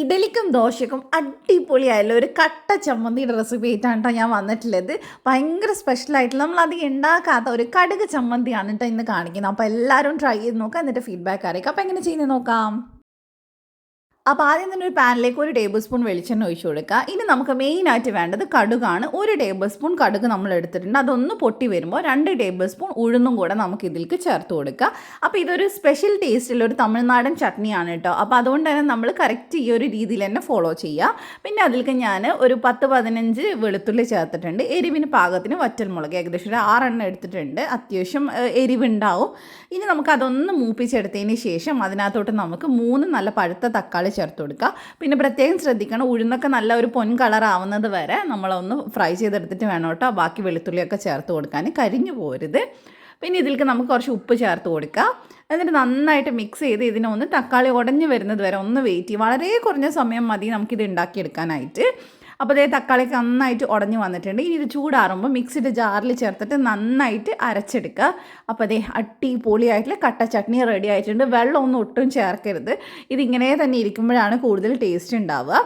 ഇഡലിക്കും ദോശയ്ക്കും അടിപൊളിയായുള്ള ഒരു കട്ട ചമ്മന്തിയുടെ റെസിപ്പി ആയിട്ടാണ് കേട്ടോ ഞാൻ വന്നിട്ടുള്ളത്. ഭയങ്കര സ്പെഷ്യലായിട്ടുള്ള നമ്മളധികം ഉണ്ടാക്കാത്ത ഒരു കടുക് ചമ്മന്തിയാണ് കേട്ടോ ഇന്ന് കാണിക്കുന്നത്. അപ്പോൾ എല്ലാവരും ട്രൈ ചെയ്ത് നോക്കാം, എന്നിട്ട് ഫീഡ്ബാക്ക് അറിയിക്കാം. അപ്പോൾ എങ്ങനെ ചെയ്യുന്നത് നോക്കാം. അപ്പോൾ ആദ്യം തന്നെ ഒരു പാനിലേക്ക് 1 ടേബിൾ സ്പൂൺ വെളിച്ചെണ്ണ ഒഴിച്ച് കൊടുക്കുക. ഇനി നമുക്ക് മെയിനായിട്ട് വേണ്ടത് കടുകാണ്. 1 ടേബിൾ സ്പൂൺ കടുക് നമ്മൾ എടുത്തിട്ടുണ്ട്. അതൊന്ന് പൊട്ടി വരുമ്പോൾ 2 ടേബിൾ സ്പൂൺ ഉഴുന്നും കൂടെ നമുക്ക് ഇതിലേക്ക് ചേർത്ത് കൊടുക്കുക. അപ്പോൾ ഇതൊരു സ്പെഷ്യൽ ടേസ്റ്റിലുള്ള ഒരു തമിഴ്നാടൻ ചട്നിയാണ് കേട്ടോ. അപ്പോൾ അതുകൊണ്ട് തന്നെ നമ്മൾ കറക്റ്റ് ഈ ഒരു രീതിയിൽ തന്നെ ഫോളോ ചെയ്യുക. പിന്നെ അതിലേക്ക് ഞാൻ ഒരു 10-15 വെളുത്തുള്ളി ചേർത്തിട്ടുണ്ട്. എരിവിന് പാകത്തിന് വറ്റൽമുളക് ഏകദേശം ഒരു 6 എണ്ണം എടുത്തിട്ടുണ്ട്. അത്യാവശ്യം എരിവുണ്ടാവും. ഇനി നമുക്കതൊന്ന് മൂപ്പിച്ചെടുത്തതിന് ശേഷം അതിനകത്തോട്ട് നമുക്ക് 3 നല്ല പഴുത്ത തക്കാളി ചേർത്ത് കൊടുക്കുക. പിന്നെ പ്രത്യേകം ശ്രദ്ധിക്കണം, ഉഴുന്നൊക്കെ നല്ല ഒരു പൊൻ കളർ ആവുന്നത് വരെ നമ്മളൊന്ന് ഫ്രൈ ചെയ്തെടുത്തിട്ട് വേണം കേട്ടോ ബാക്കി വെളുത്തുള്ളിയൊക്കെ ചേർത്ത് കൊടുക്കാൻ, കരിഞ്ഞു പോരുത്. പിന്നെ ഇതിലേക്ക് നമുക്ക് കുറച്ച് ഉപ്പ് ചേർത്ത് കൊടുക്കുക. എന്നിട്ട് നന്നായിട്ട് മിക്സ് ചെയ്ത് ഇതിനൊന്ന് തക്കാളി ഉടഞ്ഞ് വരുന്നത് വരെ ഒന്ന് വെയിറ്റ് ചെയ്യും. വളരെ കുറഞ്ഞ സമയം മതി നമുക്കിത് ഉണ്ടാക്കിയെടുക്കാനായിട്ട്. അപ്പോൾ അതേ തക്കാളിയൊക്കെ നന്നായിട്ട് ഉടഞ്ഞ് വന്നിട്ടുണ്ട്. ഇനി ഇത് ചൂടാറുമ്പോൾ മിക്സിയുടെ ജാറിൽ ചേർത്തിട്ട് നന്നായിട്ട് അരച്ചെടുക്കുക. അപ്പോൾ അതേ അടിപൊളിയായിട്ടുള്ള കട്ട ചട്നി റെഡി ആയിട്ടുണ്ട്. വെള്ളമൊന്നും ഒട്ടും ചേർക്കരുത്. ഇതിങ്ങനെ തന്നെ ഇരിക്കുമ്പോഴാണ് കൂടുതൽ ടേസ്റ്റ് ഉണ്ടാവുക.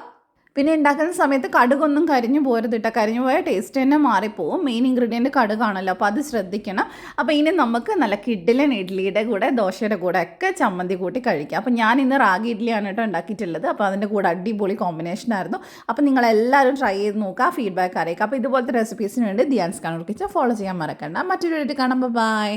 പിന്നെ ഉണ്ടാക്കുന്ന സമയത്ത് കടുകൊന്നും കരിഞ്ഞു പോരുത് കേട്ടോ. കരിഞ്ഞു പോയാൽ ടേസ്റ്റ് തന്നെ മാറിപ്പോവും. മെയിൻ ഇൻഗ്രീഡിയൻറ്റ് കടുകാണല്ലോ, അപ്പോൾ അത് ശ്രദ്ധിക്കണം. അപ്പോൾ ഇനി നമുക്ക് നല്ല കിഡിലൻ ഇഡ്ഡലിയുടെ കൂടെ ദോശയുടെ കൂടെ ഒക്കെ ചമ്മന്തി കൂട്ടി കഴിക്കാം. അപ്പോൾ ഞാൻ ഇന്ന് റാഗി ഇഡ്ഡലിയാണ് കേട്ടോ ഉണ്ടാക്കിയിട്ടുള്ളത്. അപ്പോൾ അതിൻ്റെ കൂടെ അടിപൊളി കോമ്പിനേഷൻ ആയിരുന്നു. അപ്പോൾ നിങ്ങളെല്ലാവരും ട്രൈ ചെയ്ത് നോക്കുക, ഫീഡ്ബാക്ക് അറിയിക്കുക. അപ്പോൾ ഇതുപോലത്തെ റെസിപ്പീസിന് വേണ്ടി ധ്യാൻസ് കാണുക ഫോളോ ചെയ്യാൻ മറക്കണ്ട. മറ്റൊരു വീഡിയോ കാണാം. ബൈ.